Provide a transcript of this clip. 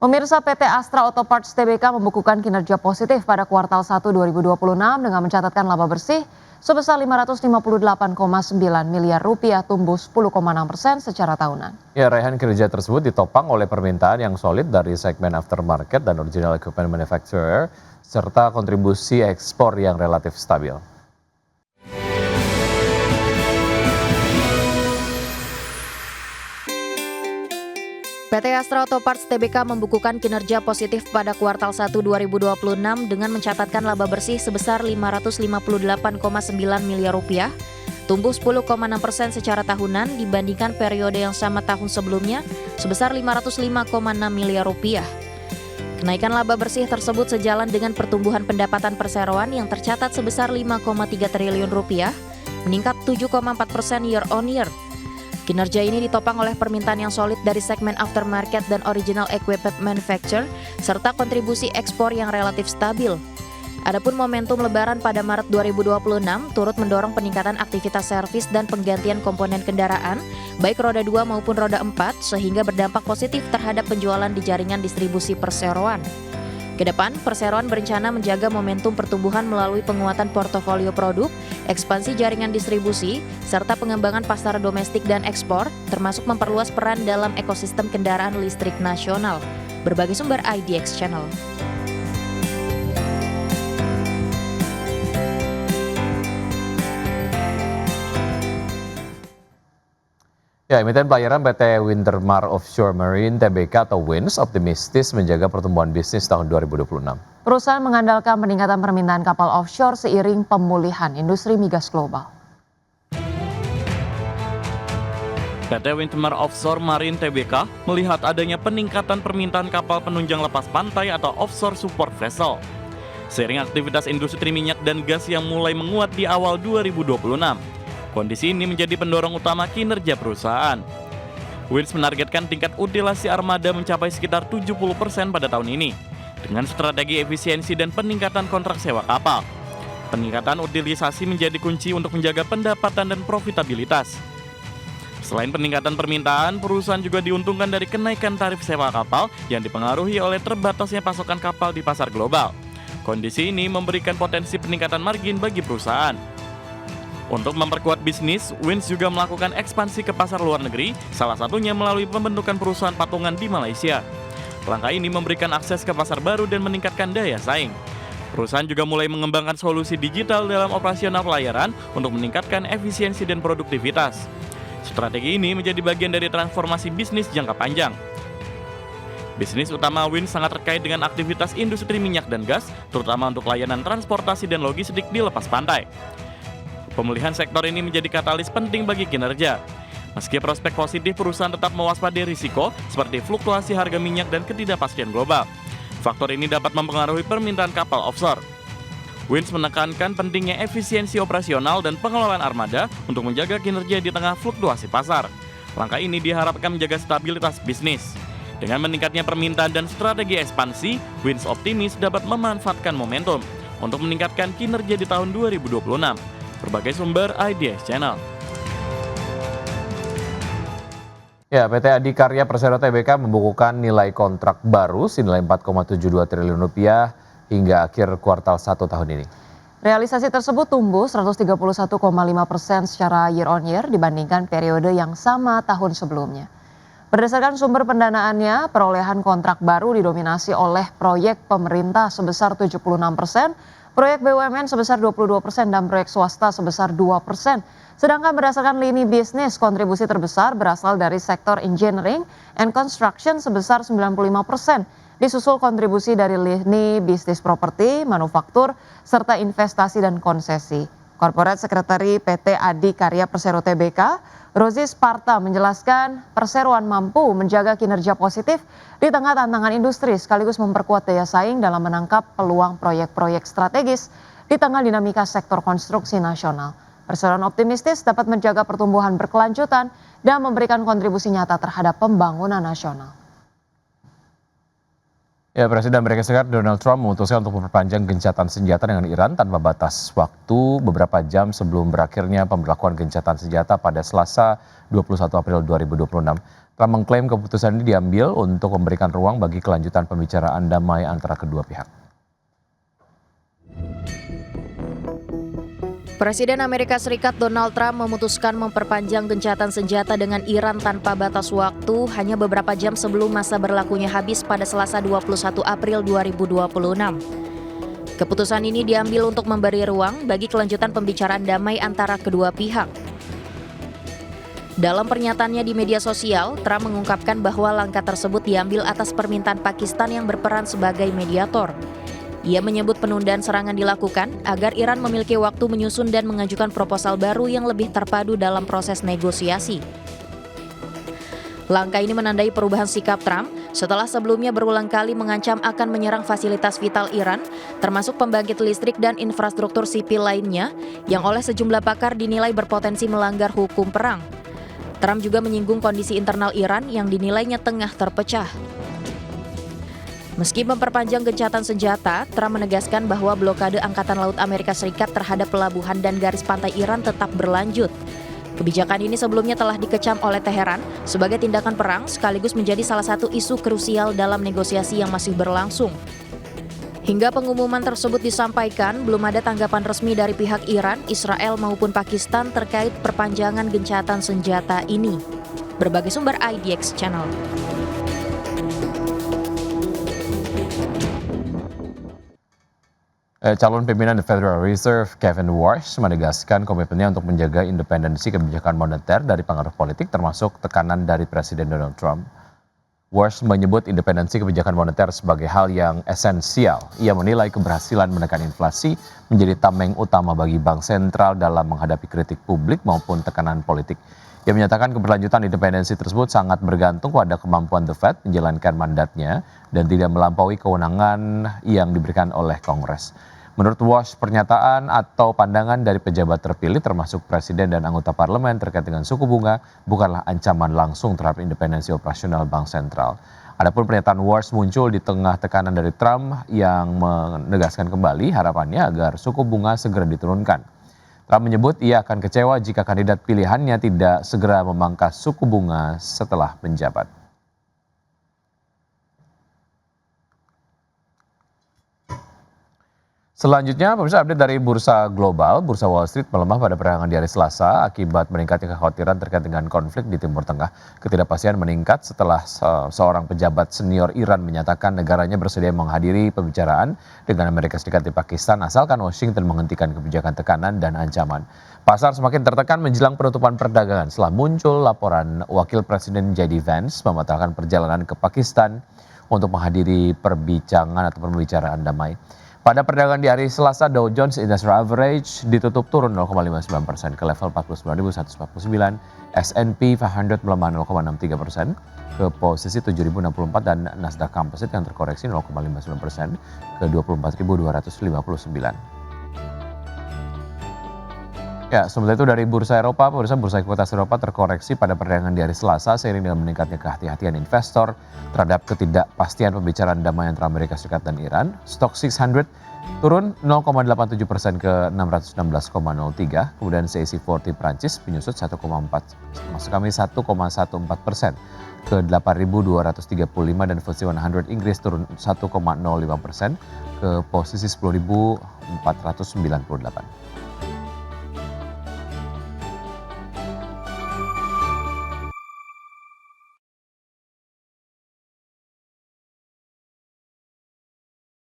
Pemirsa, PT Astra Auto Parts Tbk membukukan kinerja positif pada kuartal 1 2026 dengan mencatatkan laba bersih sebesar 558,9 miliar rupiah, tumbuh 10,6% secara tahunan. Ya, raihan kinerja tersebut ditopang oleh permintaan yang solid dari segmen aftermarket dan original equipment manufacturer, serta kontribusi ekspor yang relatif stabil. PT Astra Auto Parts Tbk membukukan kinerja positif pada kuartal 1 2026 dengan mencatatkan laba bersih sebesar 558,9 miliar rupiah, tumbuh 10,6% secara tahunan dibandingkan periode yang sama tahun sebelumnya sebesar 505,6 miliar rupiah. Kenaikan laba bersih tersebut sejalan dengan pertumbuhan pendapatan perseroan yang tercatat sebesar 5,3 triliun rupiah, meningkat 7,4% year on year. Kinerja ini ditopang oleh permintaan yang solid dari segmen aftermarket dan original equipment manufacturer, serta kontribusi ekspor yang relatif stabil. Adapun momentum lebaran pada Maret 2026 turut mendorong peningkatan aktivitas servis dan penggantian komponen kendaraan, baik roda 2 maupun roda 4, sehingga berdampak positif terhadap penjualan di jaringan distribusi perseroan. Kedepan, perseroan berencana menjaga momentum pertumbuhan melalui penguatan portofolio produk, ekspansi jaringan distribusi, serta pengembangan pasar domestik dan ekspor, termasuk memperluas peran dalam ekosistem kendaraan listrik nasional. Berbagai sumber IDX Channel. Ya, emiten pelayaran PT Wintermar Offshore Marine Tbk atau WINS optimistis menjaga pertumbuhan bisnis tahun 2026. Perusahaan mengandalkan peningkatan permintaan kapal offshore seiring pemulihan industri migas global. PT Wintermar Offshore Marine Tbk melihat adanya peningkatan permintaan kapal penunjang lepas pantai atau offshore support vessel. Seiring aktivitas industri minyak dan gas yang mulai menguat di awal 2026. Kondisi ini menjadi pendorong utama kinerja perusahaan. WINS menargetkan tingkat utilasi armada mencapai sekitar 70% pada tahun ini, dengan strategi efisiensi dan peningkatan kontrak sewa kapal. Peningkatan utilisasi menjadi kunci untuk menjaga pendapatan dan profitabilitas. Selain peningkatan permintaan, perusahaan juga diuntungkan dari kenaikan tarif sewa kapal yang dipengaruhi oleh terbatasnya pasokan kapal di pasar global. Kondisi ini memberikan potensi peningkatan margin bagi perusahaan. Untuk memperkuat bisnis, WINS juga melakukan ekspansi ke pasar luar negeri, salah satunya melalui pembentukan perusahaan patungan di Malaysia. Langkah ini memberikan akses ke pasar baru dan meningkatkan daya saing. Perusahaan juga mulai mengembangkan solusi digital dalam operasional pelayaran untuk meningkatkan efisiensi dan produktivitas. Strategi ini menjadi bagian dari transformasi bisnis jangka panjang. Bisnis utama WINS sangat terkait dengan aktivitas industri minyak dan gas, terutama untuk layanan transportasi dan logistik di lepas pantai. Pemulihan sektor ini menjadi katalis penting bagi kinerja. Meski prospek positif, perusahaan tetap mewaspadai risiko seperti fluktuasi harga minyak dan ketidakpastian global. Faktor ini dapat mempengaruhi permintaan kapal offshore. WINS menekankan pentingnya efisiensi operasional dan pengelolaan armada untuk menjaga kinerja di tengah fluktuasi pasar. Langkah ini diharapkan menjaga stabilitas bisnis. Dengan meningkatnya permintaan dan strategi ekspansi, WINS optimis dapat memanfaatkan momentum untuk meningkatkan kinerja di tahun 2026. Berbagai sumber IDX Channel. Ya, PT Adikarya Persero Tbk membukukan nilai kontrak baru senilai 4,72 triliun rupiah hingga akhir kuartal 1 tahun ini. Realisasi tersebut tumbuh 131,5% secara year on year dibandingkan periode yang sama tahun sebelumnya. Berdasarkan sumber pendanaannya, perolehan kontrak baru didominasi oleh proyek pemerintah sebesar 76%, proyek BUMN sebesar 22% dan proyek swasta sebesar 2%. Sedangkan berdasarkan lini bisnis, kontribusi terbesar berasal dari sektor engineering and construction sebesar 95%. Disusul kontribusi dari lini bisnis properti, manufaktur, serta investasi dan konsesi. Corporate Secretary PT Adikarya Persero Tbk, Rozi Sparta menjelaskan perseroan mampu menjaga kinerja positif di tengah tantangan industri sekaligus memperkuat daya saing dalam menangkap peluang proyek-proyek strategis di tengah dinamika sektor konstruksi nasional. Perseroan optimistis dapat menjaga pertumbuhan berkelanjutan dan memberikan kontribusi nyata terhadap pembangunan nasional. Ya, Presiden Amerika Serikat Donald Trump memutuskan untuk memperpanjang gencatan senjata dengan Iran tanpa batas waktu beberapa jam sebelum berakhirnya pemberlakuan gencatan senjata pada Selasa 21 April 2026. Trump mengklaim keputusan ini diambil untuk memberikan ruang bagi kelanjutan pembicaraan damai antara kedua pihak. Presiden Amerika Serikat Donald Trump memutuskan memperpanjang gencatan senjata dengan Iran tanpa batas waktu hanya beberapa jam sebelum masa berlakunya habis pada Selasa 21 April 2026. Keputusan ini diambil untuk memberi ruang bagi kelanjutan pembicaraan damai antara kedua pihak. Dalam pernyataannya di media sosial, Trump mengungkapkan bahwa langkah tersebut diambil atas permintaan Pakistan yang berperan sebagai mediator. Ia menyebut penundaan serangan dilakukan agar Iran memiliki waktu menyusun dan mengajukan proposal baru yang lebih terpadu dalam proses negosiasi. Langkah ini menandai perubahan sikap Trump setelah sebelumnya berulang kali mengancam akan menyerang fasilitas vital Iran, termasuk pembangkit listrik dan infrastruktur sipil lainnya, yang oleh sejumlah pakar dinilai berpotensi melanggar hukum perang. Trump juga menyinggung kondisi internal Iran yang dinilainya tengah terpecah. Meski memperpanjang gencatan senjata, Trump menegaskan bahwa blokade Angkatan Laut Amerika Serikat terhadap pelabuhan dan garis pantai Iran tetap berlanjut. Kebijakan ini sebelumnya telah dikecam oleh Teheran sebagai tindakan perang sekaligus menjadi salah satu isu krusial dalam negosiasi yang masih berlangsung. Hingga pengumuman tersebut disampaikan, belum ada tanggapan resmi dari pihak Iran, Israel maupun Pakistan terkait perpanjangan gencatan senjata ini. Berbagai sumber IDX Channel. Calon pimpinan The Federal Reserve Kevin Warsh menegaskan komitmennya untuk menjaga independensi kebijakan moneter dari pengaruh politik termasuk tekanan dari Presiden Donald Trump. Warsh menyebut independensi kebijakan moneter sebagai hal yang esensial. Ia menilai keberhasilan menekan inflasi menjadi tameng utama bagi bank sentral dalam menghadapi kritik publik maupun tekanan politik. Ia menyatakan keberlanjutan independensi tersebut sangat bergantung pada kemampuan The Fed menjalankan mandatnya dan tidak melampaui kewenangan yang diberikan oleh Kongres. Menurut Warsh, pernyataan atau pandangan dari pejabat terpilih termasuk presiden dan anggota parlemen terkait dengan suku bunga bukanlah ancaman langsung terhadap independensi operasional bank sentral. Adapun pernyataan Warsh muncul di tengah tekanan dari Trump yang menegaskan kembali harapannya agar suku bunga segera diturunkan. Trump menyebut ia akan kecewa jika kandidat pilihannya tidak segera memangkas suku bunga setelah menjabat. Selanjutnya, pemirsa update dari Bursa Global. Bursa Wall Street melemah pada perdagangan di hari Selasa akibat meningkatnya kekhawatiran terkait dengan konflik di Timur Tengah. Ketidakpastian meningkat setelah seorang pejabat senior Iran menyatakan negaranya bersedia menghadiri pembicaraan dengan Amerika Serikat di Pakistan asalkan Washington menghentikan kebijakan tekanan dan ancaman. Pasar semakin tertekan menjelang penutupan perdagangan setelah muncul laporan Wakil Presiden J.D. Vance membatalkan perjalanan ke Pakistan untuk menghadiri perbincangan atau pembicaraan damai. Pada perdagangan di hari Selasa, Dow Jones Industrial Average ditutup turun 0,59% ke level 49.149, S&P 500 melemah 0,63% ke posisi 7.064 dan Nasdaq Composite yang terkoreksi 0,59% ke 24.259. Ya, sementara itu dari Bursa Eropa, Bursa Ekuitas Eropa terkoreksi pada perdagangan di hari Selasa seiring dengan meningkatnya kehati-hatian investor terhadap ketidakpastian pembicaraan damai antara Amerika Serikat dan Iran. Stock 600 turun 0,87% ke 616,03, kemudian CAC 40 Prancis menyusut 1,14% ke 8.235 dan FTSE 100 Inggris turun 1,05% ke posisi 10.498.